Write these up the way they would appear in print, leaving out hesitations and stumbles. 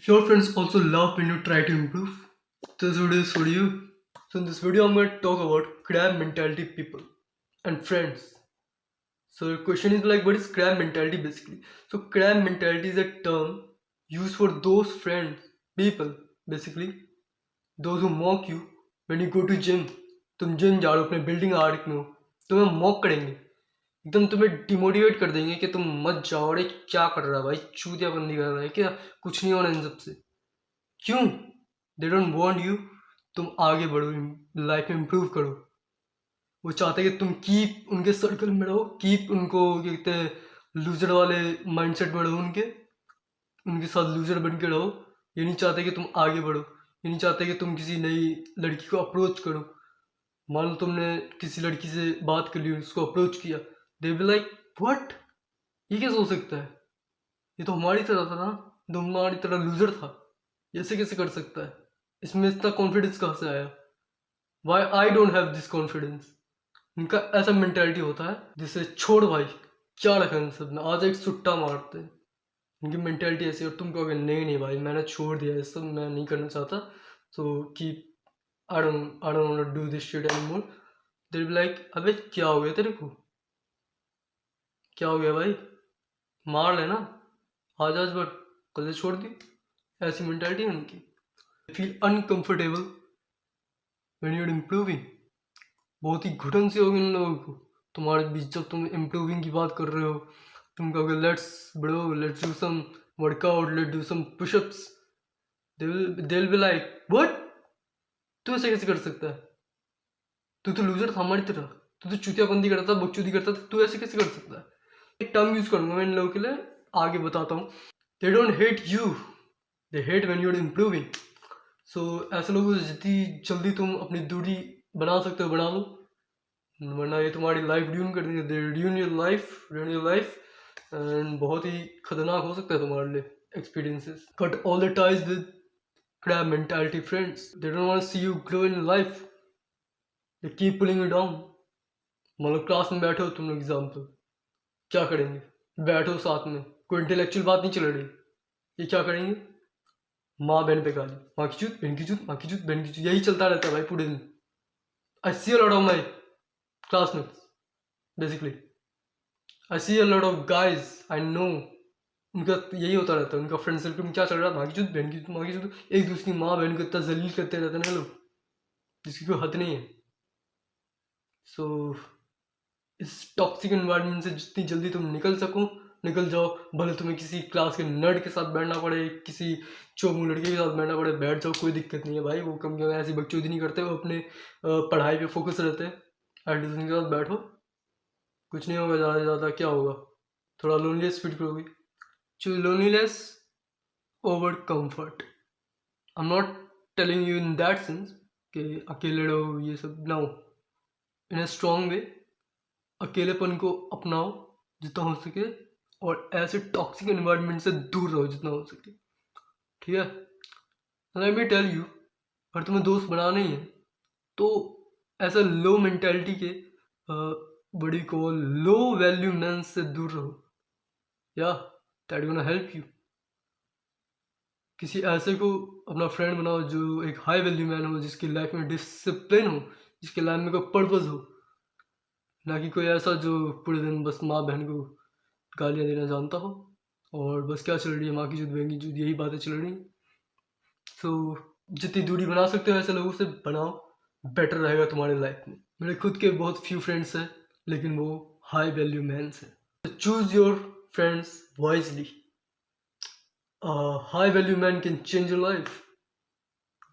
Your friends also laugh when you try to improve. This video is for you. So in this video, I'm going to talk about crab mentality people and friends. So the question is like, what is crab mentality basically? So crab mentality is a term used for those friends, people, basically, those who mock you when you go to gym. तुम gym जा रहे हो अपने building art में हो, तुम्हें mock करेंगे, एकदम तुम्हें डिमोटिवेट कर देंगे कि तुम मत जाओ, अरे क्या कर रहा है भाई, चूतियाबंदी कर रहा है क्या, कुछ नहीं होना इन सबसे। क्यों? दे डोंट वांट यू तुम आगे बढ़ो, लाइफ में इम्प्रूव करो। वो चाहते हैं कि तुम कीप उनके सर्कल में रहो, कीप उनको क्या कहते हैं लूजर वाले माइंडसेट में रहो, उनके साथ लूजर बन के रहो। ये नहीं चाहते कि तुम आगे बढ़ो, ये नहीं चाहते कि तुम किसी नई लड़की को अप्रोच करो। मान लो तुमने किसी लड़की से बात कर ली, उसको अप्रोच किया, दे बी लाइक व्हाट, ये कैसे हो सकता है, ये तो हमारी तरह था ना, तो हमारी तरह लूजर था, ऐसे कैसे कर सकता है, इसमें इतना कॉन्फिडेंस कहाँ से आया, why I don't have this confidence. इनका ऐसा मेंटेलिटी होता है जिसे छोड़ भाई, क्या रखा इन सब ने, आज एक सुट्टा मारते हैं। इनकी मेंटेलिटी ऐसी, और तुम कहोगे नहीं नहीं भाई मैंने छोड़ दिया ये सब, मैं नहीं करना चाहता, सो कि I don't want to do this shit anymore. They will be like अबे क्या हो गया तेरे को, क्या हो गया भाई, मार लेना, आज आज बट कल से छोड़ दी। ऐसी मेंटेलिटी है उनकी। Feel uncomfortable when you are improving. बहुत ही घुटन सी होगी इन लोगों को तुम्हारे बीच, जब तुम इम्प्रूविंग की बात कर रहे हो, तुम कहोगे let's bro, let's do some workout, let's do some pushups, they will be like what, तू ऐसे कैसे कर सकता है, तू तो लूजर था हमारी तरह, तू तो चूतियाबंदी करता था, बकचोदी करता था, तू ऐसे कैसे कर सकता है। एक टर्म यूज करूंगा मैं इन लोगों के लिए, आगे बताता हूँ। They don't hate you, they hate when you are improving. So ऐसे लोगों से जितनी जल्दी तुम अपनी दूरी बना सकते हो बना लो, वरना ये तुम्हारी लाइफ ड्यून कर देंगे, दे ड्यून योर लाइफ एंड बहुत ही खतरनाक हो सकता है तुम्हारे लिए experiences. Cut all the ties with crab mentality friends. They don't want to see you grow in life. They keep pulling you down. मान लो क्लास में बैठे हो तुम लोग, एग्जाम्पल, क्या करेंगे, बैठो साथ में, कोई इंटेलेक्चुअल बात नहीं चल रही, ये क्या करेंगे, माँ बहन पे गाली, माँ की चूत बहन की चूत, माँ की चूत बहन की चूत, यही चलता रहता है भाई पूरे दिन। I see a lot of my classmates, basically I see a lot of guys I know, उनका यही होता रहता है, उनका फ्रेंड सर्कल में क्या चल रहा है, माँ की चूत बहन की चूत, माँ की चूत, एक दूसरे की माँ बहन को इतना जलील करते रहते हैं ना लोग, जिसकी कोई हद नहीं है। सो इस टॉक्सिक एनवायरनमेंट से जितनी जल्दी तुम निकल सको निकल जाओ, भले तुम्हें किसी क्लास के नर्ड के साथ बैठना पड़े, किसी चोमू लड़के के साथ बैठना पड़े, बैठ जाओ, कोई दिक्कत नहीं है भाई, वो कम ऐसी बकचोदी नहीं करते, वो अपने पढ़ाई पे फोकस रहते हैं, एडमिशन के साथ बैठो, कुछ नहीं होगा, ज़्यादा से ज़्यादा क्या होगा, थोड़ा लोनलीनेस फील करोगे। Choose loneliness over comfort. I am not telling you in that sense कि अकेले रहो ये सब, ना, इन अ स्ट्रॉन्ग वे, अकेलेपन को अपनाओ जितना हो सके, और ऐसे टॉक्सिक एनवायरनमेंट से दूर रहो जितना हो सके, ठीक है। लेट मी टेल यू, अगर तुम्हें दोस्त बनाना ही है तो ऐसा लो मेंटेलिटी के बड़ी को लो वैल्यू मैन से दूर रहो, या दैट गोना हेल्प यू। किसी ऐसे को अपना फ्रेंड बनाओ जो एक हाई वैल्यू मैन हो, जिसकी लाइफ में डिसिप्लिन हो, जिसकी लाइफ में कोई पर्पज हो, ना कि कोई ऐसा जो पूरे दिन बस माँ बहन को गालियाँ देना जानता हो, और बस क्या चल रही है, माँ की जुद बहन की जुद, यही बातें चल रही हैं। सो जितनी दूरी बना सकते हो ऐसे लोगों से बनाओ, बेटर रहेगा तुम्हारी लाइफ में। मेरे खुद के बहुत फ्यू फ्रेंड्स हैं, लेकिन वो हाई वैल्यू मैन्स हैं। Choose your friends wisely. High value man can change your life,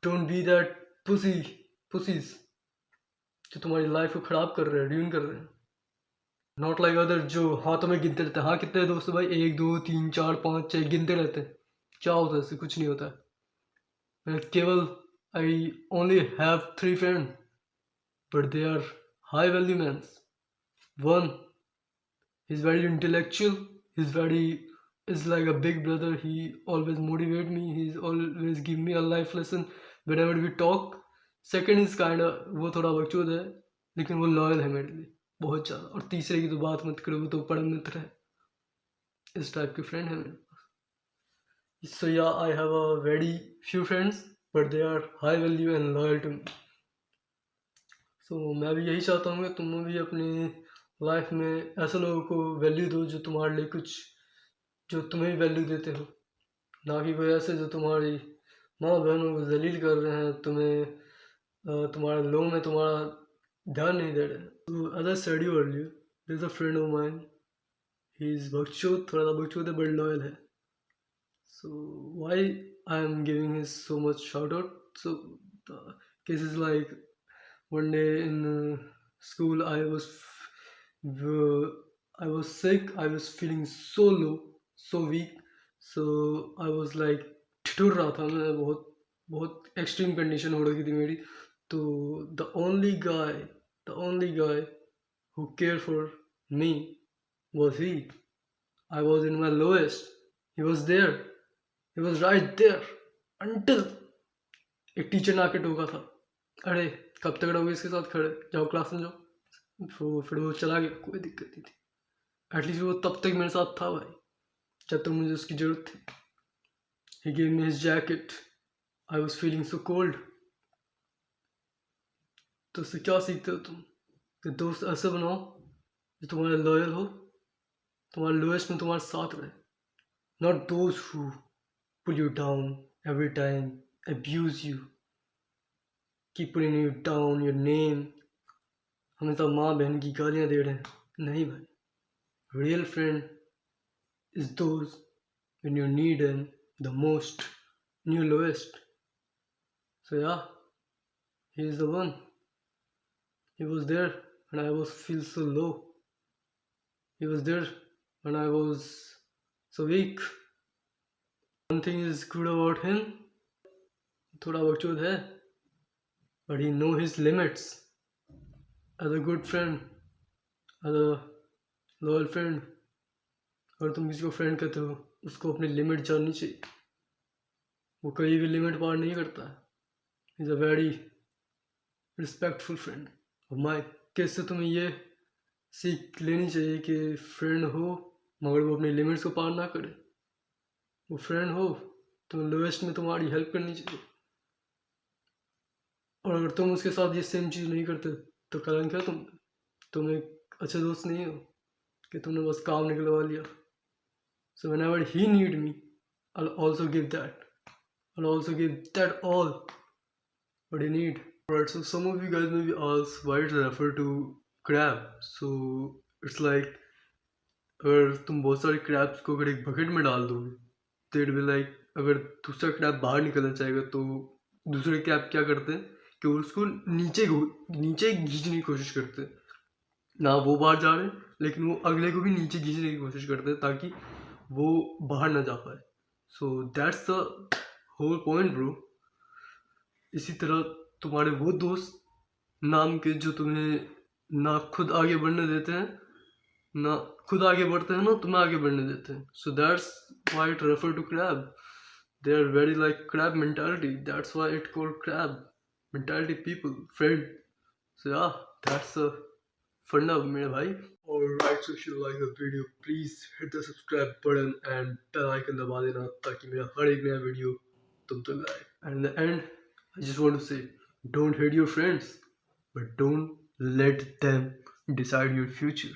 don't be that pussies जो तुम्हारी लाइफ को खराब कर रहे हैं, ड्यून कर रहे हैं। नॉट लाइक अदर जो हाथों में गिनते रहते हैं, हाँ कितने दोस्त भाई, 1 2 3 4 5 6 गिनते रहते हैं, क्या होता है इससे, कुछ नहीं होता है। केवल I only have 3 friend, but they are high value man. One is very intellectual, is like a big brother, he always motivate me, he's always give me a life lesson whenever we talk. Second is kind of वो थोड़ा बकचोद है, लेकिन वो loyal है मेरे लिए बहुत ज़्यादा। और तीसरे की तो बात मत करो, वो तो परम मित्र है, इस टाइप के फ्रेंड है मेरे पास। So yeah, I have a very few friends, but they are high value and loyal to me. So मैं भी यही चाहता हूँ कि तुम भी अपनी लाइफ में ऐसे लोगों को वैल्यू दो जो तुम्हारे लिए कुछ, जो तुम्हें वैल्यू देते हो, ना कि कोई ऐसे जो तुम्हारी माँ बहनों को जलील कर रहे हैं, तुम्हें तुम्हारे लोगों में तुम्हारा ध्यान नहीं दे रहे हैं. So as I said you earlier, there's a friend of mine. He is बकचोद, थोड़ा सा बकचोद है, but loyal है. So why I am giving his so much shout out? So the case is like, one day in school I was sick. I was feeling so low, so weak. So I was like ठिठुर रहा था मैं, बहुत बहुत extreme condition हो रही थी मेरी. तो the only guy who cared for me was he. I was in my lowest. He was there. He was right there until एक टीचर ने आके टोका था, अरे कब तक रहोगे इसके साथ खड़े, जाओ क्लास में जाओ. फिर वो चला गया, कोई दिक्कत नहीं थी. एटलीस्ट वो तब तक मेरे साथ था भाई, जब तक मुझे उसकी जरूरत थी. He gave me his jacket. I was feeling so cold. तो उससे क्या सीखते हो तुम, कि दोस्त ऐसे बनाओ जो तुम्हारे लॉयल हो, तुम्हारे लोएस्ट में तुम्हारे साथ रहे. Not those who pull you down every time, abuse you, keep putting you down, your name, हमेशा माँ बहन की गालियाँ दे रहे हैं. नहीं भाई, real friend is those when you need them the most, in your lowest. So yeah, he is the one. He was there when I was feel so low. He was there when I was so weak. One thing is good about him, थोड़ा बकचोद है, but he know his limits. As a good friend, as a loyal friend, अगर तुम किसी को friend कहते हो, उसको अपनी लिमिट जाननी चाहिए. वो कभी भी लिमिट पार नहीं करता है. Is a very respectful friend of my. कैसे तुम्हें ये सीख लेनी चाहिए कि फ्रेंड हो मगर वो अपनी लिमिट्स को पार ना करे. वो फ्रेंड हो, तुम्हें लोएस्ट में तुम्हारी हेल्प करनी चाहिए. और अगर तुम उसके साथ ये सेम चीज़ नहीं करते तो कलंक है तुम एक अच्छे दोस्त नहीं हो, कि तुमने बस काम निकलवा लिया. So whenever he need me, I'll also give that. I'll also give that all what you need. Alright, so some of you guys maybe ask why it's referred to crab. So it's like, अगर तुम बहुत सारे crabs को अगर एक bucket में डाल दोगे तो इट विल लाइक, अगर दूसरा क्रैब बाहर निकलना चाहेगा तो दूसरे क्रैब क्या करते हैं कि उसको नीचे खींचने की कोशिश करते हैं. ना वो बाहर जा रहे हैं, लेकिन वो अगले को भी नीचे खींचने की कोशिश करते हैं ताकि वो बाहर ना जा पाए. So that's the whole point bro. इसी तरह तुम्हारे वो दोस्त नाम के जो तुम्हें ना खुद आगे बढ़ने देते हैं, ना खुद आगे बढ़ते हैं, ना तुम्हें आगे बढ़ने देते हैं. So that's why it refer to crab. They are very like crab mentality. That's why it called crab mentality people, friend. So yeah, that's अ फंडा मेरे भाई. Alright, so if you like the video, please hit the subscribe button and bell icon दबा देना ताकि मेरा हर एक नया video तुम तक आए. And in the end, I just want to say, don't hate your friends, but don't let them decide your future.